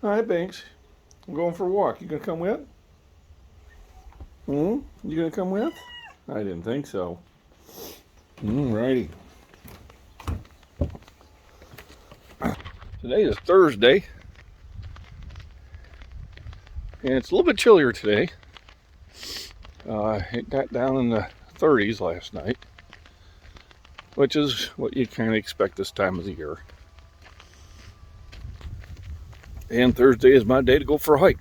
Hi, Banks. I'm going for a walk. You gonna come with? You gonna come with? I didn't think so. Righty. Today is Thursday, and it's a little bit chillier today. It got down in the 30s last night, which is what you kind of expect this time of the year. And Thursday is my day to go for a hike.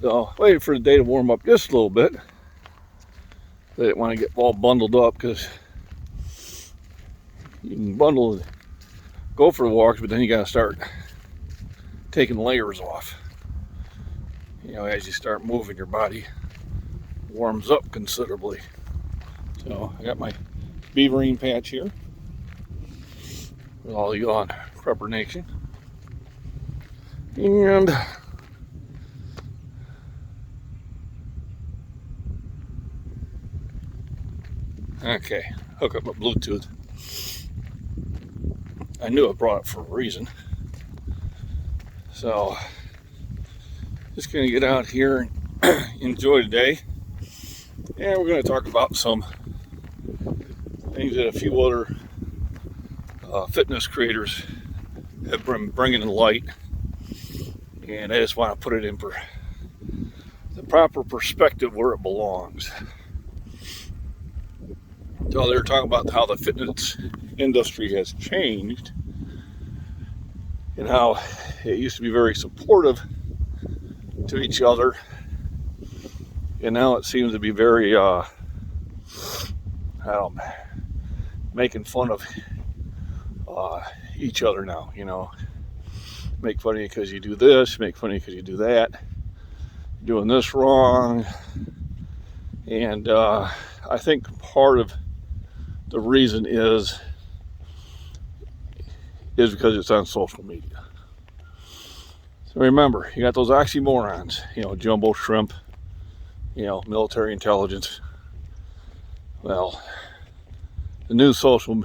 So, waiting for the day to warm up just a little bit. I didn't want to get all bundled up because you can bundle, go for the walks, but then you got to start taking layers off. You know, as you start moving, your body warms up considerably. So I got my beaverine patch here with all you on Prepper Nation. And okay, hook up my Bluetooth. I knew I brought it for a reason. So just gonna get out here and enjoy the day. And we're gonna talk about some things that a few other fitness creators have been bringing to light. And I just want to put it in the proper perspective where it belongs. So they're talking about how the fitness industry has changed and how it used to be very supportive to each other, and now it seems to be very making fun of each other now. You know, make fun of you because you do this, make fun of you because you do that, you're doing this wrong. And I think part of the reason is because it's on social media. So remember, you got those oxymorons, you know, jumbo shrimp, you know, military intelligence. Well, the new social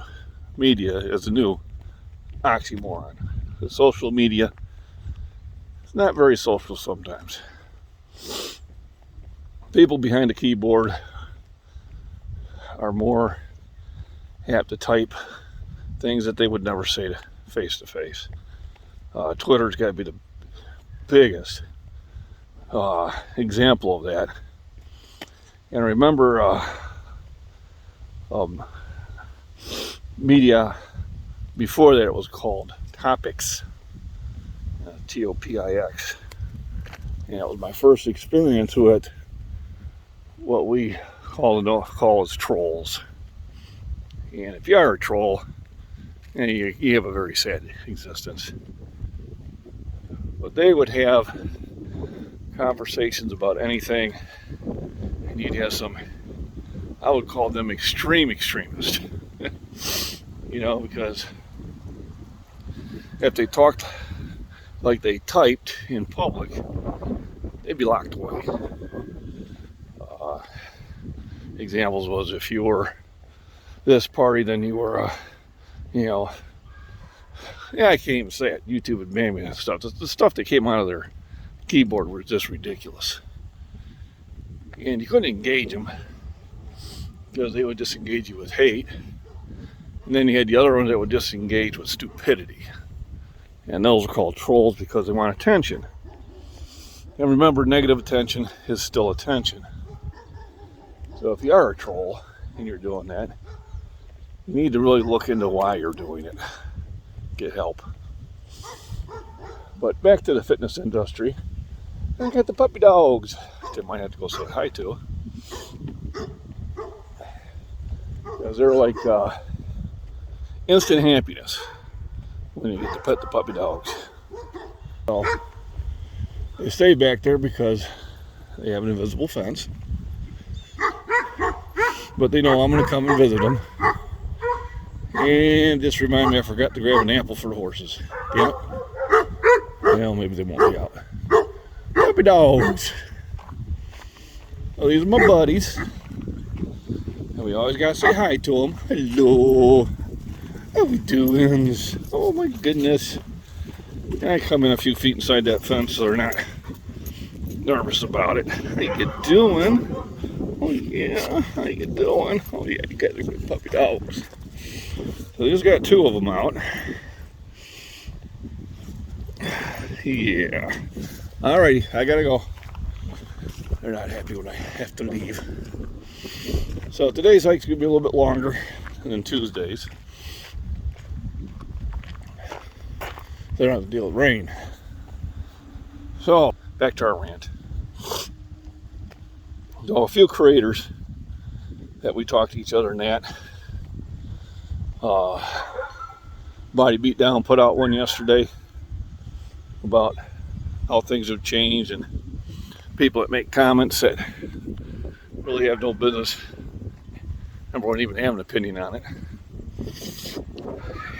media is the new oxymoron. The social media is not very social sometimes. People behind the keyboard are more apt to type things that they would never say face to face. Twitter's got to be the biggest example of that. And remember, media before that, it was called Topics, Topix. And it was my first experience with what we call as trolls. And if you are a troll, you have a very sad existence. But they would have conversations about anything, and you'd have some, I would call them extreme extremists. You know, because if they talked like they typed in public, they'd be locked away. Examples was if you were this party, then you were, you know, yeah, I can't even say it. YouTube would ban me and stuff. The stuff that came out of their keyboard was just ridiculous. And you couldn't engage them because they would disengage you with hate. And then you had the other ones that would disengage with stupidity. And those are called trolls because they want attention. And remember, negative attention is still attention. So if you are a troll and you're doing that, you need to really look into why you're doing it. Get help. But back to the fitness industry. I got the puppy dogs that might have to go say hi to. Because they're like instant happiness when you get to pet the puppy dogs. So they stay back there because they have an invisible fence. But they know I'm going to come and visit them. And just remind me I forgot to grab an apple for the horses. Yep. Well, maybe they won't be out. Puppy dogs. Well, these are my buddies. And we always got to say hi to them. Hello. How we doing? Oh my goodness. I come in a few feet inside that fence so they're not nervous about it. How you doing? Oh yeah, how you doing? Oh yeah, you guys are good puppy dogs. So just got 2 of them out. Yeah. Alrighty, I gotta go. They're not happy when I have to leave. So today's hike's gonna be a little bit longer than Tuesdays. They don't have to deal with rain. So back to our rant. So a few creators that we talk to each other and that. Body Beat Down put out one yesterday about how things have changed, and people that make comments that really have no business, number one, even have an opinion on it.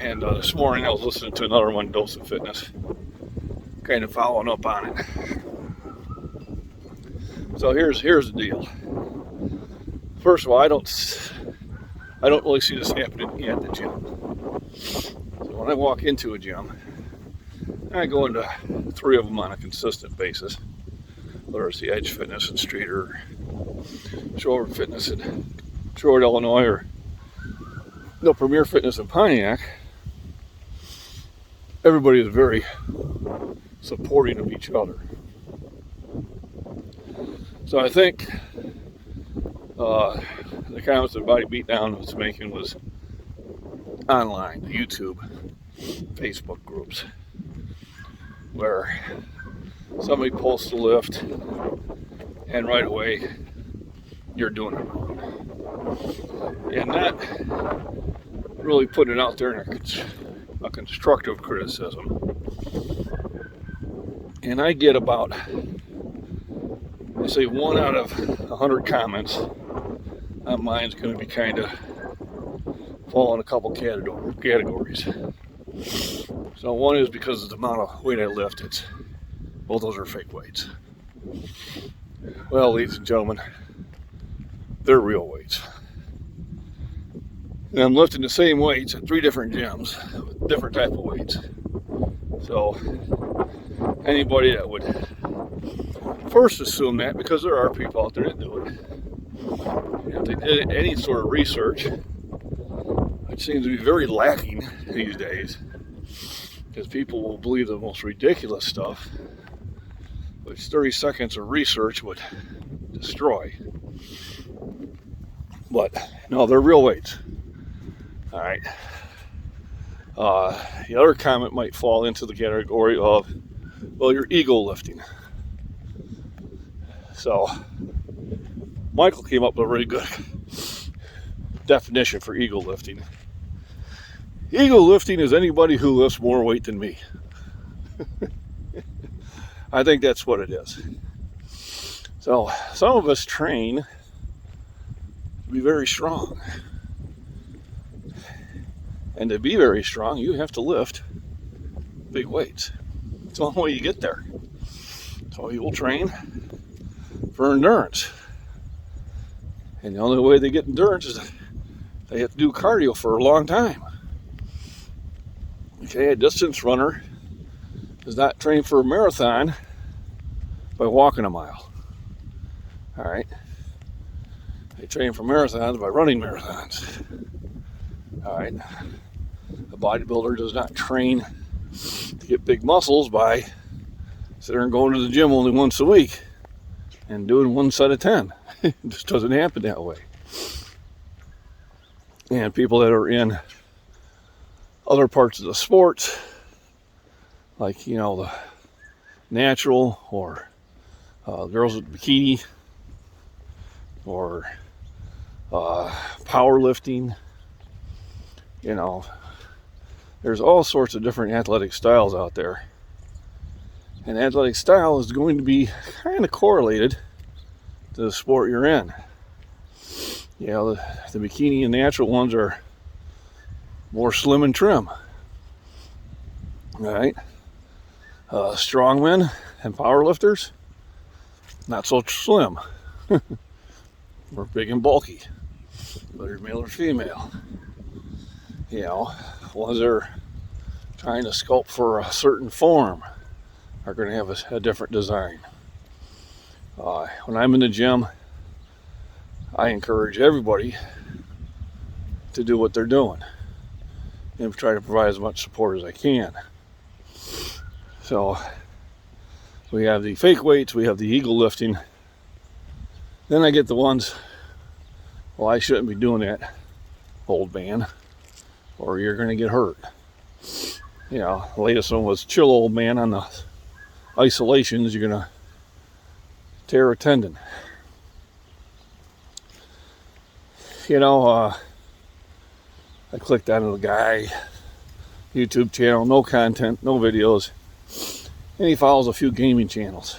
And this morning I was listening to another one, Dose of Fitness, kind of following up on it. So here's the deal. First of all, I don't really see this happening at the gym. So when I walk into a gym, I go into 3 of them on a consistent basis. Whether it's the Edge Fitness in Streeter, Shore Fitness in Shore, Illinois, or the Premier Fitness in Pontiac. Everybody is very supporting of each other. So I think the comments that Body Beat Down was making was online, YouTube, Facebook groups, where somebody posts a lift and right away you're doing it wrong. And not really putting it out there in a constructive criticism. And I get about, let's say, 1 out of 100 comments on mine's going to be kind of fall in a couple categories. So one is because of the amount of weight I lift. Well, those are fake weights. Well, ladies and gentlemen, they're real weights. And I'm lifting the same weights at 3 different gyms with different type of weights. So anybody that would first assume that, because there are people out there that do it, if they did any sort of research, it seems to be very lacking these days, because people will believe the most ridiculous stuff, which 30 seconds of research would destroy. But no, they're real weights. All right. The other comment might fall into the category of, well, you're ego lifting. So Michael came up with a really good definition for ego lifting. Ego lifting is anybody who lifts more weight than me. I think that's what it is. So some of us train to be very strong. And to be very strong, you have to lift big weights. It's the only way you get there. So you will train for endurance. And the only way they get endurance is they have to do cardio for a long time. Okay, a distance runner does not train for a marathon by walking a mile. All right. They train for marathons by running marathons. All right. A bodybuilder does not train to get big muscles by sitting there and going to the gym only once a week and doing 1 set of 10. It just doesn't happen that way. And people that are in other parts of the sports, like, you know, the natural, or girls with bikini, or powerlifting, you know, there's all sorts of different athletic styles out there. And athletic style is going to be kind of correlated to the sport you're in. You know, the bikini and natural ones are more slim and trim. All right. Strongmen and powerlifters, not so slim. We're big and bulky, whether you're male or female. You know, ones that are trying to sculpt for a certain form are going to have a different design. When I'm in the gym, I encourage everybody to do what they're doing and try to provide as much support as I can. So we have the fake weights, we have the eagle lifting. Then I get the ones, well, I shouldn't be doing that, old man, or you're going to get hurt. You know, the latest one was chill, old man, on the isolations, you're going to tear a tendon. You know, I clicked onto the guy YouTube channel, no content, no videos, and he follows a few gaming channels.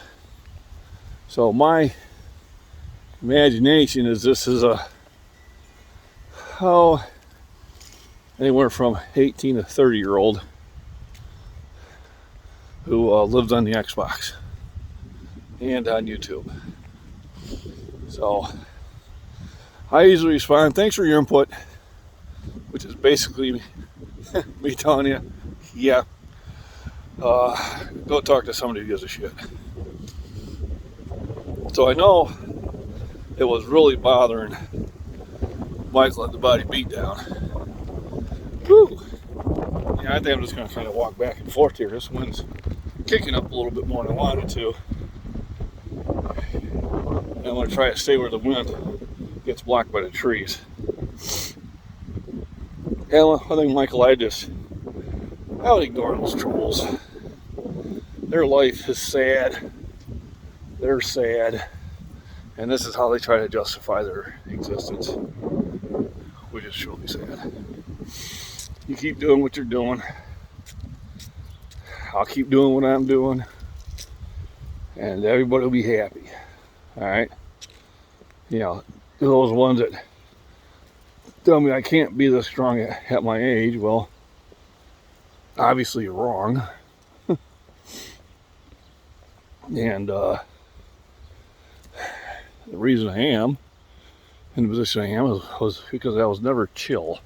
So my imagination is this is anywhere from 18 to 30-year-old who lives on the Xbox and on YouTube. So I usually respond, thanks for your input, which is basically me telling you, yeah, go talk to somebody who gives a shit. So I know it was really bothering Michael at the body beat down. Whew. Yeah, I think I'm just going to kind of walk back and forth here. This wind's kicking up a little bit more than I wanted to. And I'm going to try to stay where the wind gets blocked by the trees. Yeah, I think Michael, I would ignore those trolls. Their life is sad. They're sad. And this is how they try to justify their existence. Which is truly sad. You keep doing what you're doing. I'll keep doing what I'm doing. And everybody will be happy. Alright? You know, those ones that tell me I can't be this strong at my age, well, obviously you're wrong. And the reason I am in the position I am was because I was never chill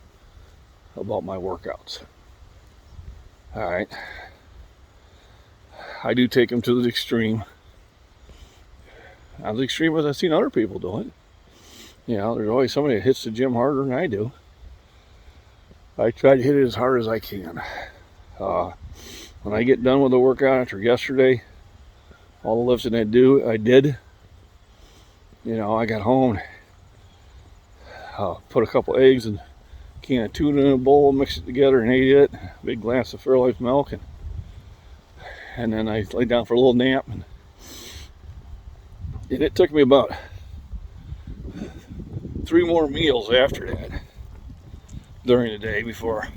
about my workouts. Alright. I do take them to the extreme. Not as extreme as I've seen other people do it. You know, there's always somebody that hits the gym harder than I do. I try to hit it as hard as I can. When I get done with the workout after yesterday, all the lifting I did, you know, I got home, put a couple eggs and a can of tuna in a bowl, mixed it together and ate it. A big glass of Fairlife milk, and then I laid down for a little nap, and it took me about 3 more meals after that during the day before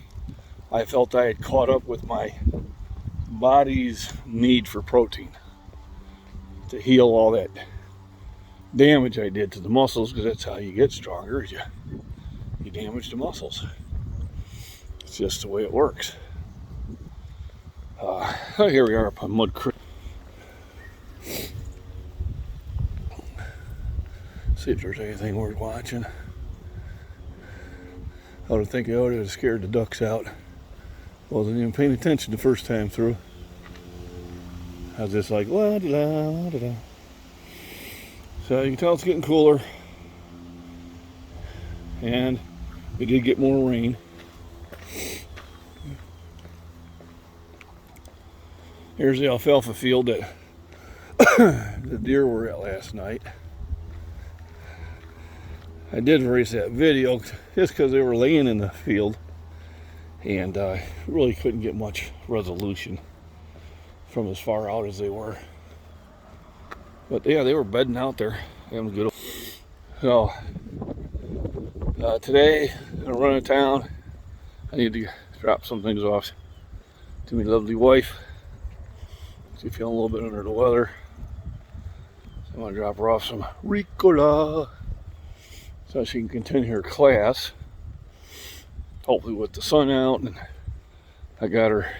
I felt I had caught up with my body's need for protein to heal all that damage I did to the muscles, because that's how you get stronger, is you damage the muscles. It's just the way it works. Here we are up on Mud Creek. See if there's anything worth watching. I would think I would have scared the ducks out. Wasn't even paying attention the first time through. I was just like, la da da da da. So you can tell it's getting cooler. And we did get more rain. Here's the alfalfa field that the deer were at last night. I did erase that video just because they were laying in the field, and really couldn't get much resolution from as far out as they were. But yeah, they were bedding out there, having a good. So today I'm running to town. I need to drop some things off to my lovely wife. She's feeling a little bit under the weather. So I'm gonna drop her off some Ricola, so she can continue her class, hopefully with the sun out. And I got her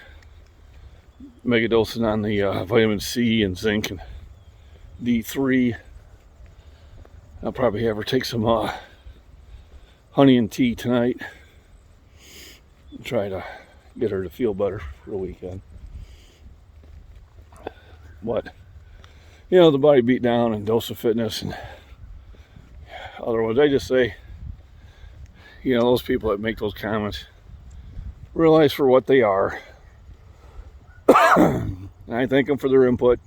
megadosing on the vitamin C and zinc and D3. I'll probably have her take some honey and tea tonight and try to get her to feel better for the weekend. But, you know, the body beat down and dose of fitness and other ones. I just say, you know, those people that make those comments, realize for what they are. And I thank them for their input,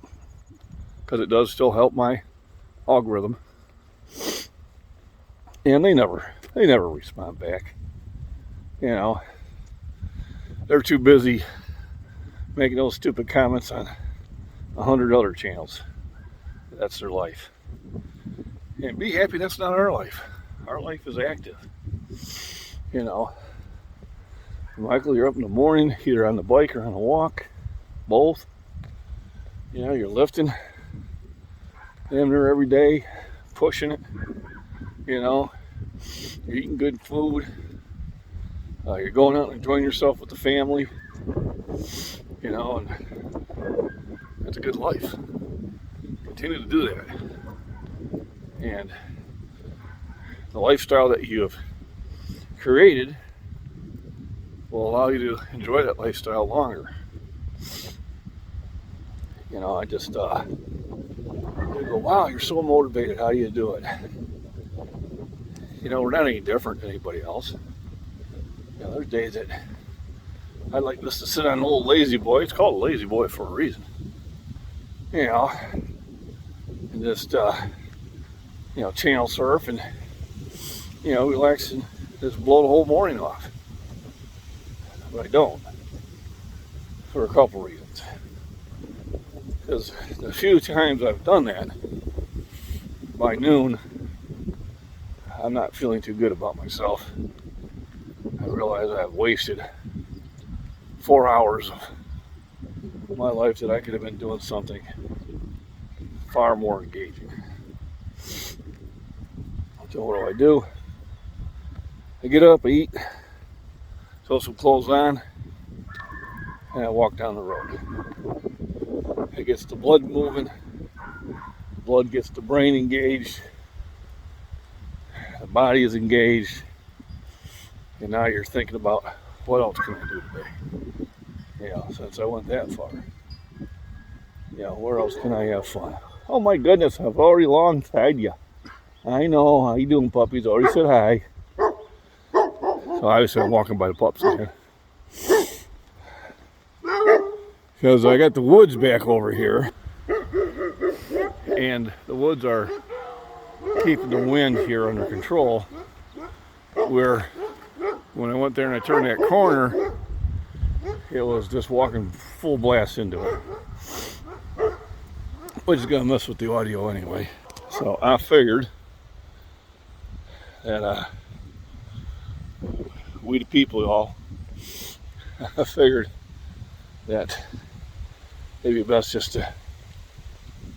because it does still help my algorithm. And they never respond back. You know, they're too busy making those stupid comments on 100 other channels. That's their life. And be happy that's not our life. Our life is active. You know, Michael, you're up in the morning, either on the bike or on a walk, both. You know, you're lifting, damn near every day, pushing it. You know, you're eating good food. You're going out and enjoying yourself with the family. You know, and that's a good life. Continue to do that. And the lifestyle that you have created will allow you to enjoy that lifestyle longer. You know, I just go, wow, you're so motivated. How do you do it? You know, we're not any different than anybody else. You know, there's days that I'd like just to sit on an old lazy boy. It's called a lazy boy for a reason. You know, and just you know, channel surf and, you know, relax and just blow the whole morning off. But I don't, for a couple reasons. Because the few times I've done that, by noon, I'm not feeling too good about myself. I realize I've wasted 4 hours of my life that I could have been doing something far more engaging. So what do? I get up, I eat, throw some clothes on, and I walk down the road. It gets the blood moving, blood gets the brain engaged, the body is engaged, and now you're thinking about what else can I do today? You know, since I went that far. You know, where else can I have fun? Oh my goodness, I've already alongside you. I know, how you doing, puppies? Already said hi. So obviously I'm walking by the pups again. Because I got the woods back over here. And the woods are keeping the wind here under control. Where when I went there and I turned that corner, it was just walking full blast into it. Which is gonna mess with the audio anyway. So I figured that we the people, y'all, I figured that it'd be best just to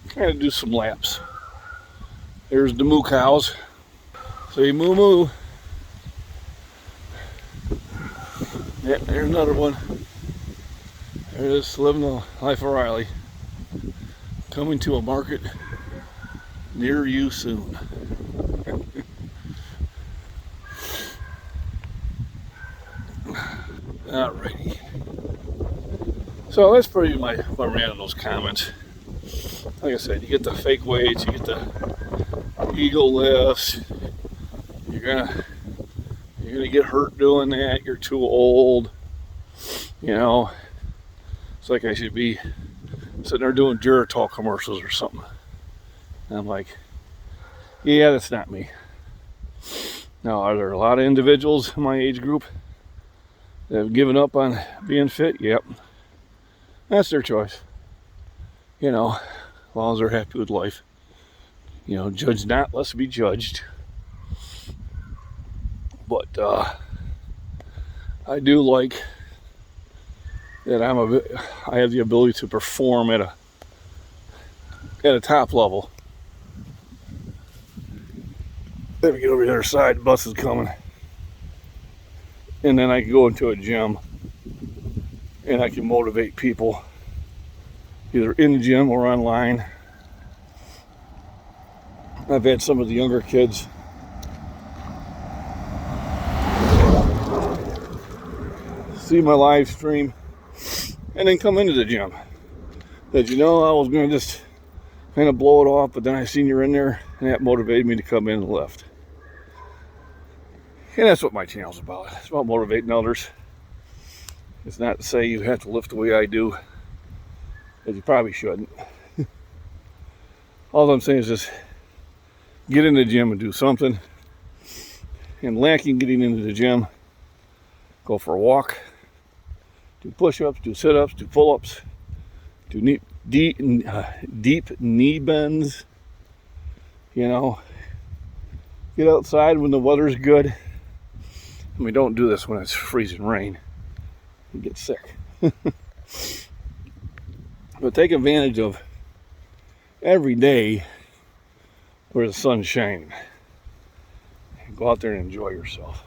kind of do some laps. There's the moo cows. Say moo moo. Yeah, there's another one. There it is, living the life of Riley. Coming to a market near you soon. Alrighty. So that's pretty much my rant on those comments. Like I said, you get the fake weights, you get the ego lifts. You're gonna get hurt doing that. You're too old. You know, it's like I should be sitting there doing Geritol commercials or something. And I'm like, yeah, that's not me. Now, are there a lot of individuals in my age group that have given up on being fit? Yep. That's their choice. You know, as long as they're happy with life. You know, judge not, lest be judged. But I do like that I have the ability to perform at a top level. Let me get over the other side, the bus is coming. And then I can go into a gym and I can motivate people either in the gym or online. I've had some of the younger kids see my live stream, and then come into the gym. That I was going to just kind of blow it off, but then I seen you're in there, and that motivated me to come in and lift. And that's what my channel's about. It's about motivating others. It's not to say you have to lift the way I do, because you probably shouldn't. All I'm saying is just get in the gym and do something. And lacking getting into the gym, go for a walk, do push-ups, do sit-ups, do pull-ups, do deep knee bends. Get outside when the weather's good. I mean, don't do this when it's freezing rain. You get sick. But take advantage of every day where the sun's shining. Go out there and enjoy yourself.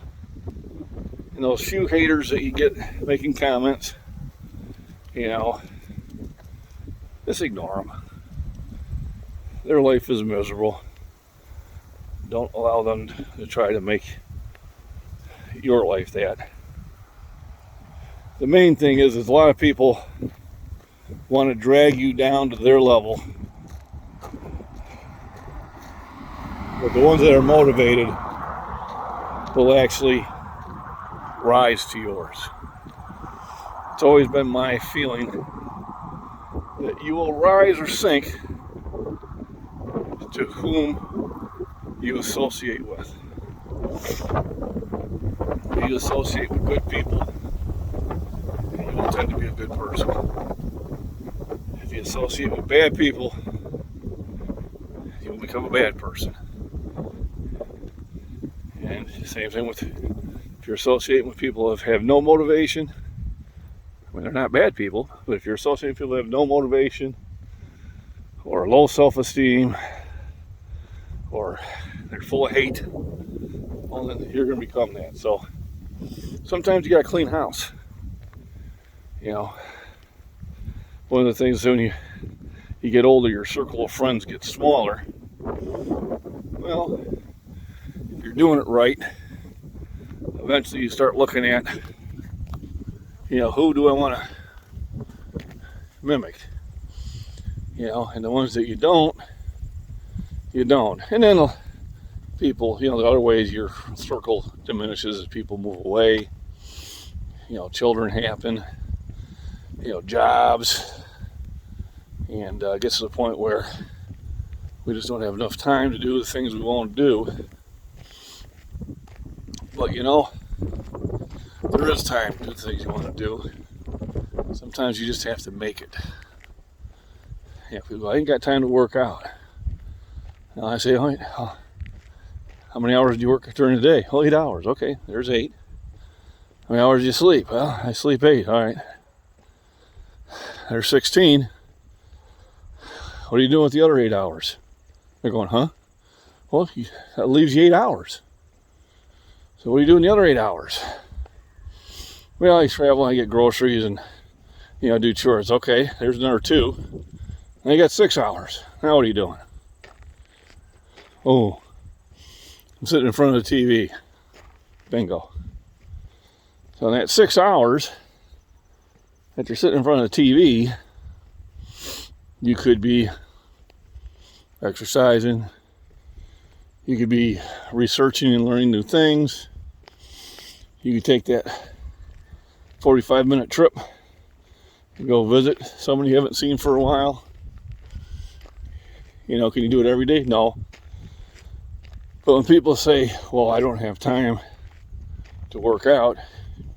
And those few haters that you get making comments, just ignore them. Their life is miserable. Don't allow them to try to make your life that. The main thing is a lot of people want to drag you down to their level. But the ones that are motivated will actually rise to yours. It's always been my feeling that you will rise or sink to whom you associate with. If you associate with good people, you will tend to be a good person. If you associate with bad people, you will become a bad person. And same thing with if you're associating with people that have no motivation. I mean, they're not bad people, but if you're associating with people that have no motivation or low self-esteem or they're full of hate, well, then you're going to become that. So sometimes you got to clean house. One of the things when you get older, your circle of friends gets smaller. Well, if you're doing it right, eventually you start looking at, who do I want to mimic? And the ones that you don't. And then people, the other ways your circle diminishes as people move away. Children happen, jobs, and it gets to the point where we just don't have enough time to do the things we want to do. But there is time to do the things you want to do. Sometimes you just have to make it. People, I ain't got time to work out. And I say, how many hours do you work during the day? Well, 8 hours. Okay, there's 8. How many hours do you sleep? Well, I sleep 8. All right. There's 16. What are you doing with the other 8 hours? They're going, huh? Well, that leaves you 8 hours. So what are you doing the other 8 hours? Well, I travel, I get groceries and, do chores. Okay, there's another 2. Now you got 6 hours. Now what are you doing? Oh, I'm sitting in front of the TV. Bingo. So in that 6 hours that you're sitting in front of the TV, you could be exercising. You could be researching and learning new things. You could take that 45-minute trip and go visit somebody you haven't seen for a while. Can you do it every day? No. But when people say, well, I don't have time to work out,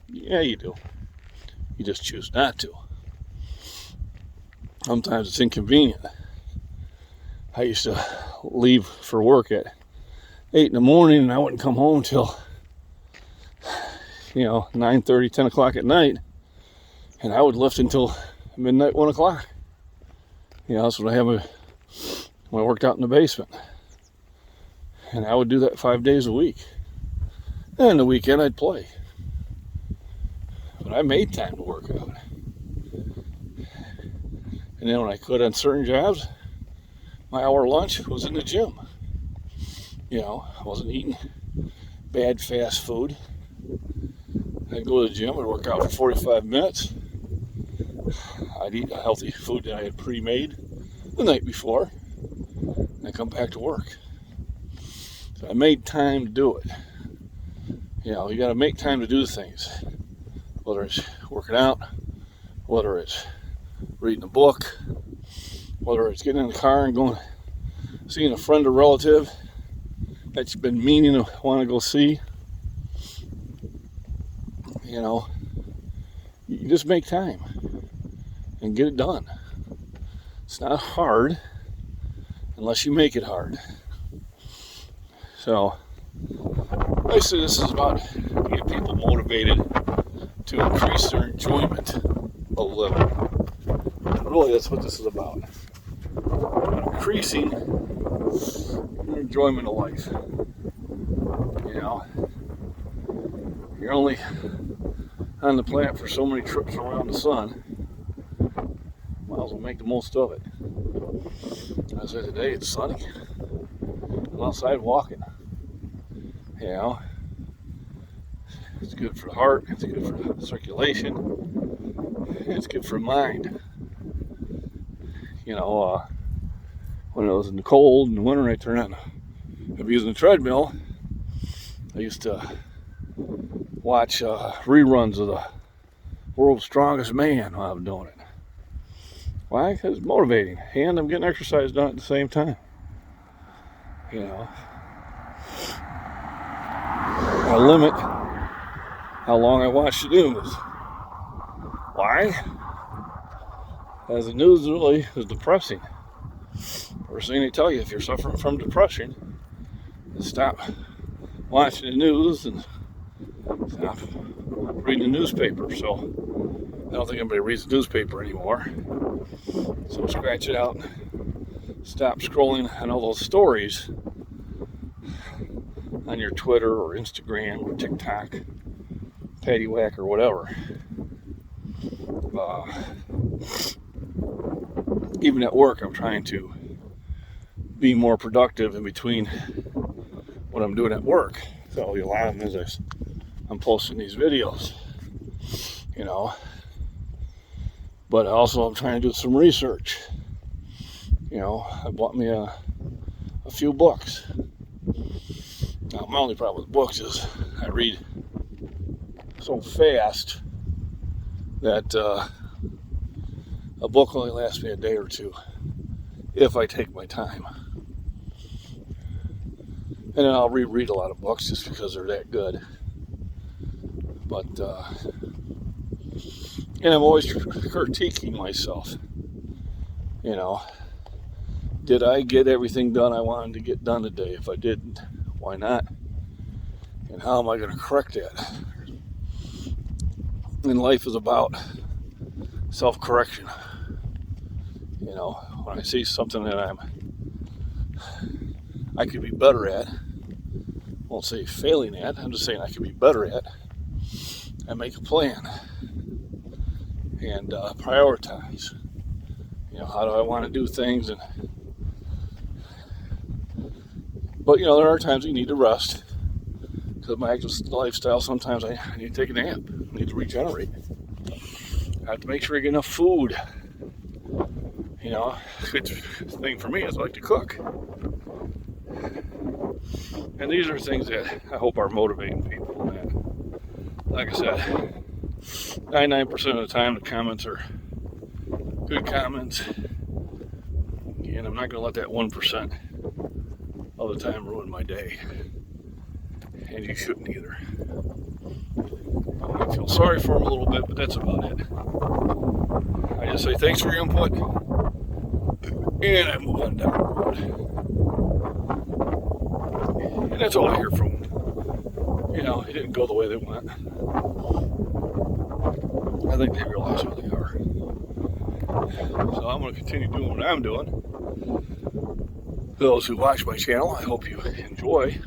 yeah, you do. You just choose not to. Sometimes it's inconvenient. I used to leave for work at 8 in the morning and I wouldn't come home till 9:30, 10 o'clock at night, and I would lift until midnight, 1 o'clock. That's when I worked out in the basement, and I would do that 5 days a week. And the weekend I'd play, but I made time to work out. And then when I could on certain jobs, my hour lunch was in the gym. I wasn't eating bad fast food. I'd go to the gym, I'd work out for 45 minutes. I'd eat a healthy food that I had pre-made the night before. And I'd come back to work. So I made time to do it. You know, you got to make time to do things. Whether it's working out, whether it's reading a book, whether it's getting in the car and going seeing a friend or relative that you've been meaning to want to go see. You know, you just make time and get it done. It's not hard unless you make it hard. So, basically this is about getting people motivated to increase their enjoyment of living. Really, that's what this is about. Increasing your enjoyment of life. You know, you're only on the planet for so many trips around the sun. Might as well make the most of it. I said today it's sunny. I'm outside walking. You know, it's good for the heart. It's good for the circulation. It's good for the mind. You know, when I was in the cold in the winter, I turned on. I'd be using the treadmill. I used to watch reruns of the World's Strongest Man while I'm doing it. Why? Because it's motivating, and I'm getting exercise done at the same time. You know, I limit how long I watch the news. Why? Because the news really is depressing. First thing they tell you, if you're suffering from depression, is stop watching the news and stop reading the newspaper. So I don't think anybody reads the newspaper anymore. So scratch it out. Stop scrolling on all those stories on your Twitter or Instagram or TikTok, Paddywhack or whatever. Even at work, I'm trying to be more productive in between what I'm doing at work. So a lot of them is I'm posting these videos, you know. But also I'm trying to do some research. You know, I bought me a few books. Now, my only problem with books is I read so fast that a book only lasts me a day or two if I take my time. And then I'll reread a lot of books just because they're that good. But, and I'm always critiquing myself. You know, did I get everything done I wanted to get done today? If I didn't, why not? And how am I going to correct that? And life is about self-correction. You know, when I see something that I could be better at, I won't say failing at, I'm just saying I could be better at, and make a plan and prioritize. You know, how do I want to do things? But you know, there are times you need to rest because my active lifestyle. Sometimes I need to take a nap. I need to regenerate. I have to make sure I get enough food. You know, a good thing for me is I like to cook. And these are things that I hope are motivating people. And like I said, 99% of the time the comments are good comments. And I'm not going to let that 1% of the time ruin my day. And you shouldn't either. I feel sorry for them a little bit, but that's about it. I just say thanks for your input. And I move on down the road. And that's all I hear from them. You know, it didn't go the way they want. I think they realize who they are. So I'm going to continue doing what I'm doing. Those who watch my channel, I hope you enjoy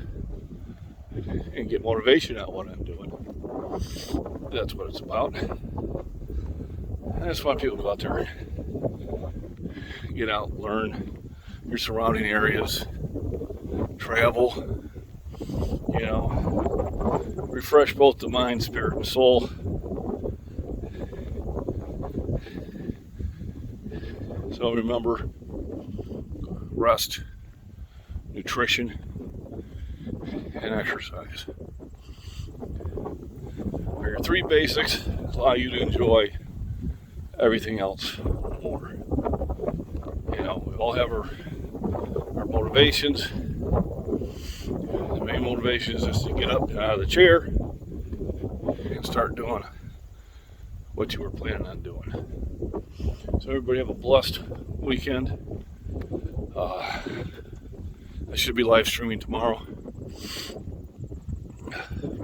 and get motivation out of what I'm doing. That's what it's about. I just want people to go out there, get out, learn your surrounding areas, travel, you know, refresh both the mind, spirit, and soul. So remember, rest, nutrition, and exercise are your three basics that allow you to enjoy everything else more. You know, we all have our motivations. The main motivation is just to get up out of the chair and start doing what you were planning on doing. So everybody have a blessed weekend. I should be live streaming tomorrow,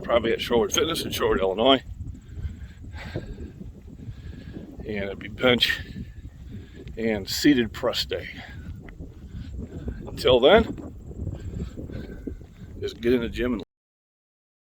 probably at Shorewood Fitness in Shorewood, Illinois, and it'll be bench and seated press day. Until then, just get in the gym and